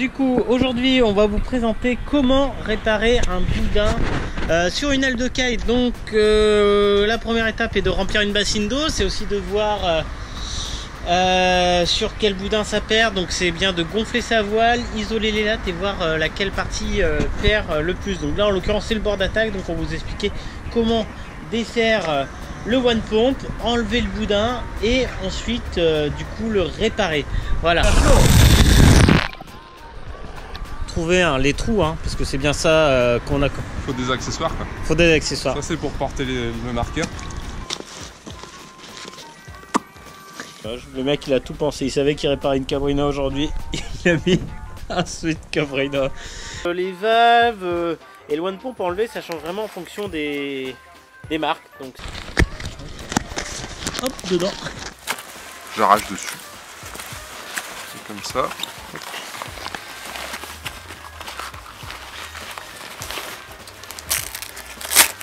Du coup, aujourd'hui, on va vous présenter comment réparer un boudin sur une aile de kite. Donc, la première étape est de remplir une bassine d'eau. C'est aussi de voir sur quel boudin ça perd. Donc, c'est bien de gonfler sa voile, isoler les lattes et voir laquelle partie perd le plus. Donc là, en l'occurrence, c'est le bord d'attaque. Donc, on va vous expliquer comment défaire le one pump, enlever le boudin et ensuite, du coup, le réparer. Voilà. Trouver les trous, parce que c'est bien ça qu'on a. Faut des accessoires quoi. Faut des accessoires. Ça c'est pour porter le marqueur. Le mec il a tout pensé, il savait qu'il réparait une Cabrina aujourd'hui, il a mis un suite Cabrina. Les valves et le one pump enlevé, ça change vraiment en fonction des marques. Donc hop dedans. J'arrache dessus. C'est comme ça.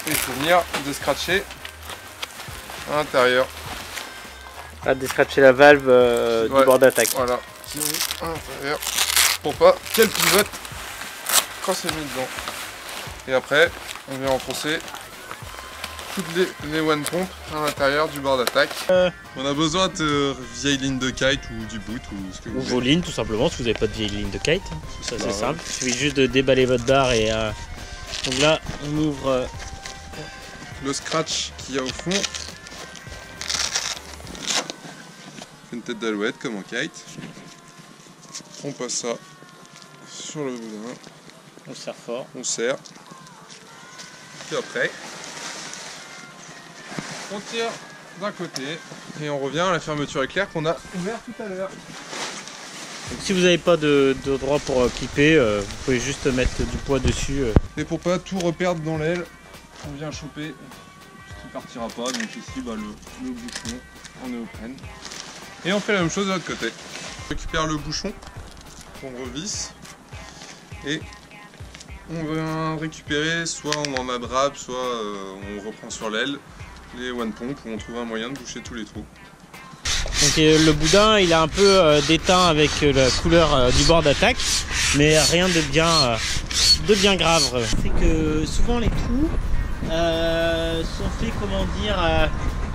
Et il faut venir descratcher à l'intérieur. Ah, descratcher la valve du bord d'attaque. Voilà, qui est mis à l'intérieur pour pas qu'elle pivote quand c'est mis dedans. Et après, on vient enfoncer toutes les one pump à l'intérieur du bord d'attaque. On a besoin de vieilles lignes de kite ou du boot ou ce que vous voulez. Vos lignes tout simplement, si vous n'avez pas de vieille ligne de kite. Ça c'est simple, il suffit juste de déballer votre barre et donc là on ouvre le scratch qu'il y a au fond. Une tête d'alouette comme en kite. On passe ça sur le boudin. On serre fort. On serre. Puis après, on tire d'un côté et on revient à la fermeture éclair qu'on a ouvert tout à l'heure. Donc si vous n'avez pas d'endroit pour clipper, vous pouvez juste mettre du poids dessus. Et pour pas tout reperdre dans l'aile, on vient choper ce qui partira pas. Donc ici le bouchon en néoprène. Et on fait la même chose de l'autre côté. On récupère le bouchon qu'on revisse et on va récupérer, soit on en abrade, soit on reprend sur l'aile les one pump où on trouve un moyen de boucher tous les trous. Donc le boudin il a un peu d'étain avec la couleur du bord d'attaque, mais rien de bien grave. C'est que souvent les trous sont faits, comment dire,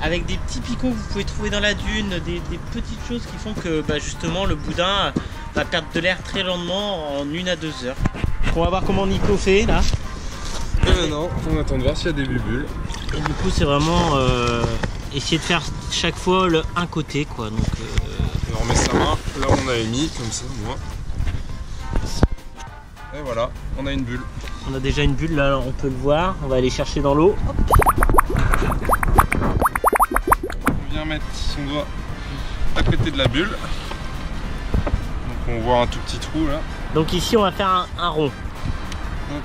avec des petits picots que vous pouvez trouver dans la dune, des petites choses qui font que justement le boudin va perdre de l'air très lentement en 1 à 2 heures. Donc on va voir comment Nico fait là. Et maintenant on attend de voir s'il y a des bulles. Et du coup c'est vraiment essayer de faire chaque fois un côté quoi. Donc, on remet sa main là où on avait mis, comme ça moi. Et voilà, on a une bulle. On a déjà une bulle là, on peut le voir. On va aller chercher dans l'eau. On vient mettre son doigt à côté de la bulle. Donc on voit un tout petit trou là. Donc ici on va faire un rond. Hop.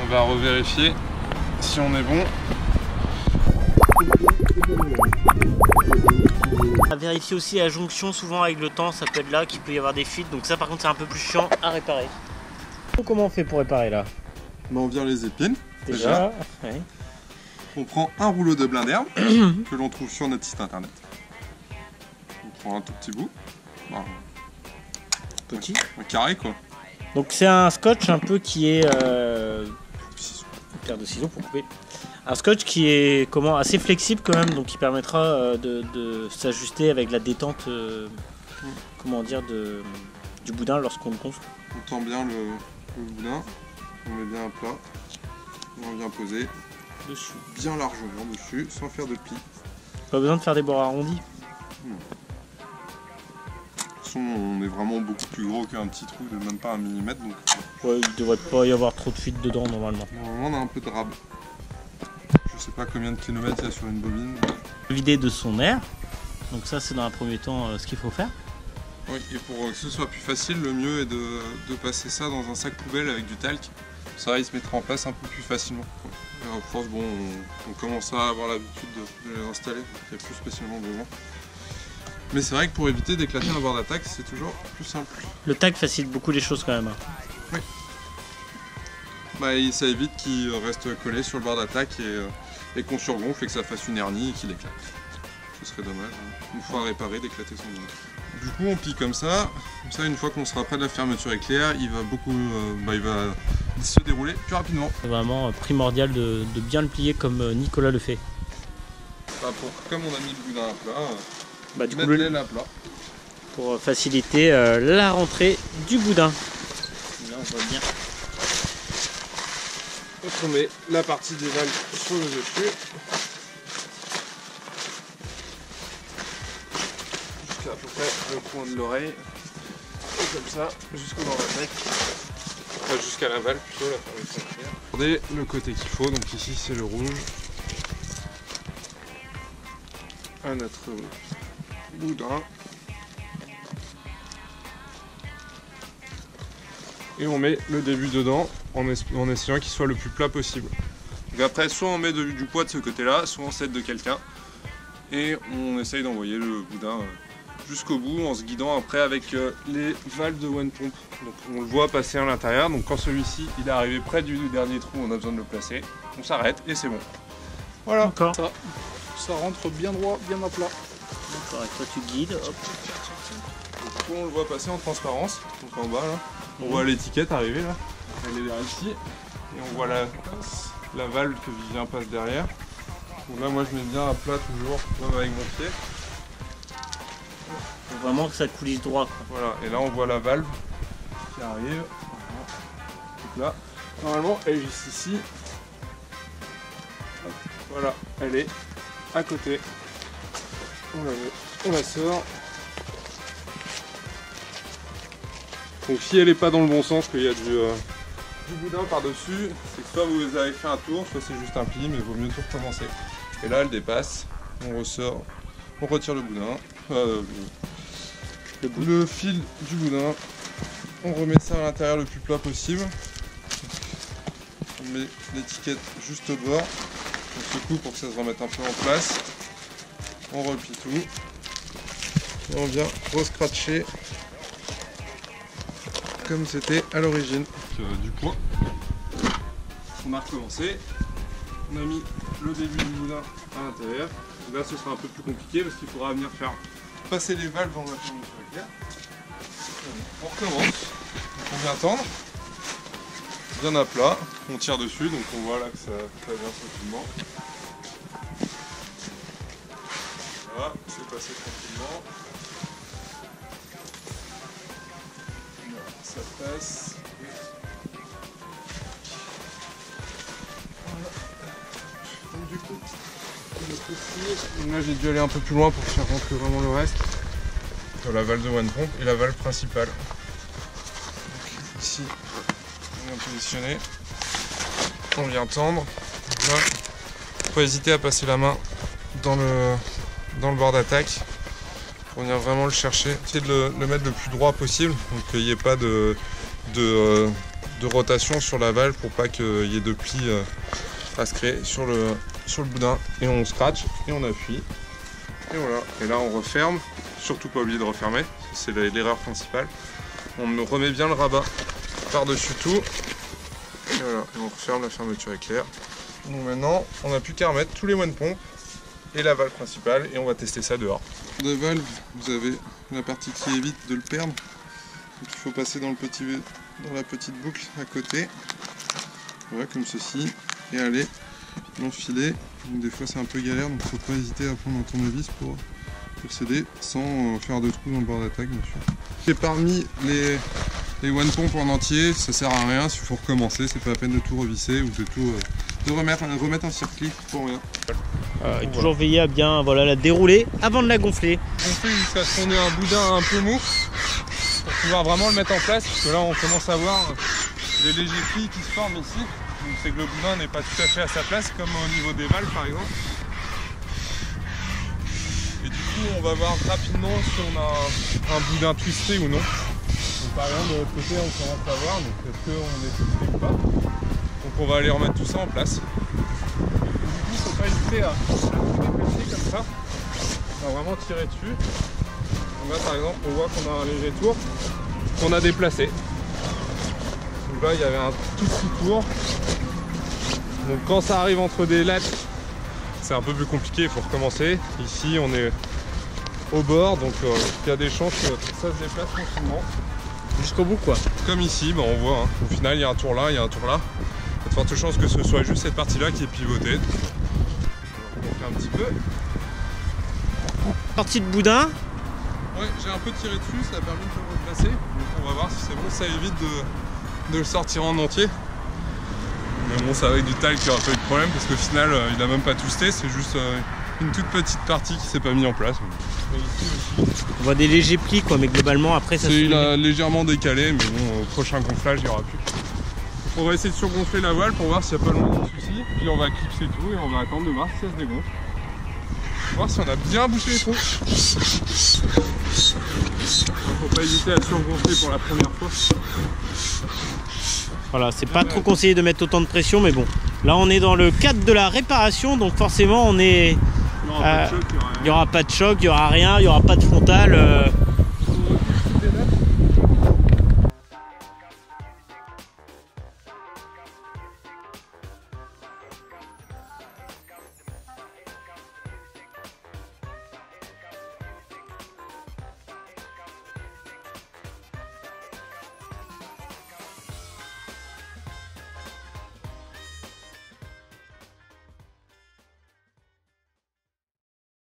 On va revérifier si on est bon. On va vérifier aussi la jonction, souvent avec le temps ça peut être là qu'il peut y avoir des fuites. Donc ça par contre c'est un peu plus chiant à réparer. Comment on fait pour réparer là? On vire les épines. Déjà. Ouais. On prend un rouleau de blin d'herbe que l'on trouve sur notre site internet. On prend un tout petit bout. Petit. Un carré quoi. Donc c'est un scotch un peu qui est une paire de ciseaux pour couper. Un scotch qui est assez flexible quand même, donc qui permettra de s'ajuster avec la détente du boudin lorsqu'on le gonfle. On tend bien le boudin, on met bien à plat, et on vient poser dessus, bien largement dessus, sans faire de plis. Pas besoin de faire des bords arrondis. De toute façon, on est vraiment beaucoup plus gros qu'un petit trou de même pas 1 mm. Donc ouais, il devrait pas y avoir trop de fuite dedans normalement. Normalement on a un peu de rab. Je sais pas combien de kilomètres il y a sur une bobine. Vider de son air, donc ça c'est dans un premier temps ce qu'il faut faire. Oui, et pour que ce soit plus facile, le mieux est de passer ça dans un sac poubelle avec du talc. Ça il se mettra en place un peu plus facilement. Et à force, bon, on commence à avoir l'habitude de les installer, donc il n'y a plus spécialement besoin. Mais c'est vrai que pour éviter d'éclater un bord d'attaque, c'est toujours plus simple. Le tac facilite beaucoup les choses quand même. Oui. Ça évite qu'il reste collé sur le bord d'attaque et qu'on surgonfle et que ça fasse une hernie et qu'il éclate. Ce serait dommage, une fois réparé, d'éclater son boudin. Du coup on plie comme ça une fois qu'on sera près de la fermeture éclair, il va beaucoup, il va se dérouler plus rapidement. C'est vraiment primordial de bien le plier comme Nicolas le fait. Comme on a mis le boudin à plat, Du mettre coup, l'aile à plat. pour faciliter la rentrée du boudin. Là on voit bien. Donc on met la partie des valves sur le dessus. Jusqu'à peu près le coin de l'oreille. Et comme ça, jusqu'au bord de la neck. Enfin, jusqu'à la valve plutôt, la fermeture éclair. Regardez le côté qu'il faut, donc ici c'est le rouge. À notre boudin. Et on met le début dedans en essayant qu'il soit le plus plat possible. Donc après, soit on met du poids de ce côté-là, soit on s'aide de quelqu'un. Et on essaye d'envoyer le boudin jusqu'au bout en se guidant après avec les valves de one pump. Donc on le voit passer à l'intérieur. Donc quand celui-ci il est arrivé près du dernier trou, on a besoin de le placer. On s'arrête et c'est bon. Voilà. D'accord. Ça rentre bien droit, bien à plat. D'accord, et toi tu guides. Hop. Donc, on le voit passer en transparence. Donc en bas là, on voit l'étiquette arriver là. Elle est derrière ici. Et on voit la valve que Vivien passe derrière. Donc là moi je mets bien à plat toujours, même avec mon pied. Faut vraiment que ça coulisse droit, quoi. Voilà, et là on voit la valve qui arrive. Donc là, normalement elle est juste ici. Hop, voilà, elle est à côté. On la sort. Donc si elle n'est pas dans le bon sens, qu'il y a du boudin par-dessus, c'est que soit vous avez fait un tour, soit c'est juste un pli, mais il vaut mieux tout recommencer. Et là elle dépasse, on ressort, on retire le boudin, le fil du boudin, on remet ça à l'intérieur le plus plat possible. On met l'étiquette juste au bord, on secoue pour que ça se remette un peu en place. On replie tout, et on vient re-scratcher comme c'était à l'origine. Du poids, on a recommencé, on a mis le début du boudin à l'intérieur. Là ce sera un peu plus compliqué parce qu'il faudra venir faire passer les valves dans la fermeture éclair. On recommence, donc on vient tendre, bien à plat, on tire dessus, donc on voit là que ça vient tranquillement. Voilà, c'est passé tranquillement. Voilà, ça passe. Voilà. Donc du coup, là j'ai dû aller un peu plus loin pour faire rentrer vraiment le reste. La valve de one pump et la valve principale. Donc, ici, on vient positionner. On vient tendre. Là, faut pas hésiter à passer la main dans le bord d'attaque pour venir vraiment le chercher. Essayer de le mettre le plus droit possible, donc qu'il n'y ait pas de rotation sur la valve pour pas qu'il y ait de plis à se créer sur le boudin. Et on scratch et on appuie. Et voilà. Et là on referme. Surtout pas oublier de refermer, c'est l'erreur principale. On remet bien le rabat par-dessus tout. Et voilà, et on referme la fermeture éclair. Donc maintenant, on n'a plus qu'à remettre tous les one pump et la valve principale et on va tester ça dehors. De valve, vous avez la partie qui évite de le perdre. Donc il faut passer dans la petite boucle à côté. Voilà, comme ceci. Et aller l'enfiler. Donc des fois c'est un peu galère, donc il ne faut pas hésiter à prendre un tournevis pour procéder sans faire de trous dans le bord d'attaque, bien sûr. Et parmi les one pump en entier, ça sert à rien, s'il faut recommencer, c'est pas la peine de tout revisser ou de remettre un circuit pour rien. Et toujours veiller à bien la dérouler avant de la gonfler. On fait jusqu'à ce qu'on ait un boudin un peu mou pour pouvoir vraiment le mettre en place, parce que là on commence à voir les légers plis qui se forment ici. Donc c'est que le boudin n'est pas tout à fait à sa place, comme au niveau des valves par exemple. Et du coup on va voir rapidement si on a un boudin twisté ou non. Donc par exemple de l'autre côté on commence à voir, donc est-ce qu'on est twisté ou pas. Donc on va aller remettre tout ça en place. Et du coup il ne faut pas hésiter à déplacer comme ça. On va vraiment tirer dessus. Donc là par exemple on voit qu'on a un léger tour qu'on a déplacé. Donc là il y avait un tout petit tour. Donc quand ça arrive entre des lattes, c'est un peu plus compliqué, il faut recommencer. Ici on est au bord, donc il y a des chances que ça se déplace tranquillement. Jusqu'au bout quoi. Comme ici, bah, on voit, hein, au final il y a un tour là, il y a un tour là. Il y a de fortes chances que ce soit juste cette partie-là qui est pivotée. On va faire un petit peu. Sortie de boudin. Ouais, j'ai un peu tiré dessus, ça a permis de le replacer. Donc on va voir si c'est bon, ça évite de le sortir en entier. Mais bon, c'est avec du talc qu'il n'y aura pas eu de problème parce qu'au final il n'a même pas twisté, c'est juste une toute petite partie qui s'est pas mise en place. Et ici aussi. On voit des légers plis quoi, mais globalement après ça se Il a légèrement décalé, mais bon, au prochain gonflage il n'y aura plus. On va essayer de surgonfler la voile pour voir s'il n'y a pas le moindre souci. Puis on va clipser tout et on va attendre de voir si ça se dégonfle. Voir si on a bien bouché les trous. Faut pas hésiter à surgonfler pour la première fois. Voilà, c'est pas trop conseillé de mettre autant de pression, mais bon. Là, on est dans le cadre de la réparation, donc forcément, on est. Il n'y aura pas de choc, il n'y aura rien, il n'y aura pas de frontal.